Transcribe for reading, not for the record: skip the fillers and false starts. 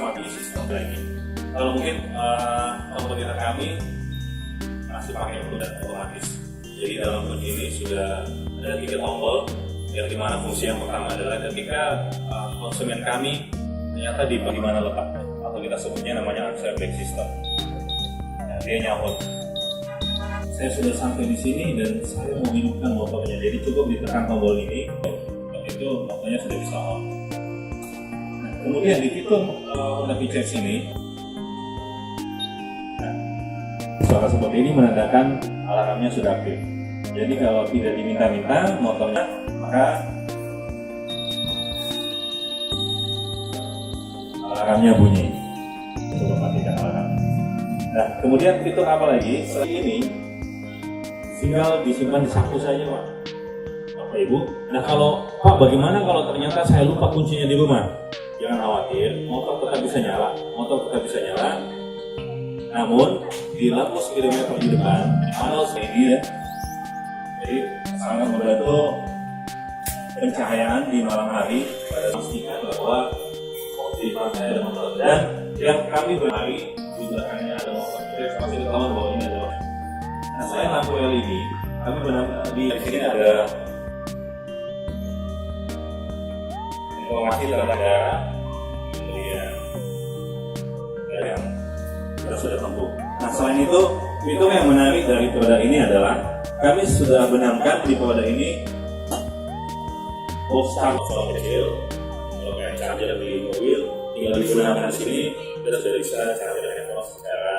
sama di sistem lagi. Kalau mungkin komputer kami masih pakai kuda otomatis. Jadi dalam kunci ini sudah ada 3 tombol, yang dimana fungsi yang pertama adalah ketika konsumen kami ternyata di mana letaknya, atau kita sebutnya namanya unsafe back system. Nah, dia nyaut. Saya sudah sampai di sini dan saya mau hidupkan motornya. Jadi cukup ditekan tombol ini, itu motornya sudah bisa on. Nah, kemudian di fitur Honda VCS ini, suara seperti ini menandakan alarmnya sudah aktif. Jadi kalau tidak diminta-minta motornya, maka alarmnya bunyi untuk mematikan alarm. Nah, kemudian fitur apa lagi? Selain ini tinggal disimpan di saku saja, Pak. Bapak Ibu. Nah, kalau Pak, bagaimana kalau ternyata saya lupa kuncinya di rumah? Jangan khawatir, motor tetap bisa nyala. Namun di lampu speedometer di depan, panel ini ya, jadi sangat membantu pencahayaan di malam hari pada memastikan bahwa di depan saya ada motor, dan yang kami berlari di belakangnya ada motor. Jadi pasti ketahuan bahwa ini adalah. Nah, selain lampu LED, kami di sini ada informasi tentang negara, kemudian yang kita sudah tempuh. Nah, selain itu, fitur yang menarik dari produk ini adalah kami sudah benamkan di produk ini start kecil. Kalau kayak charger di mobil, tinggal dibenamkan di sini, kita sudah bisa charger handphone secara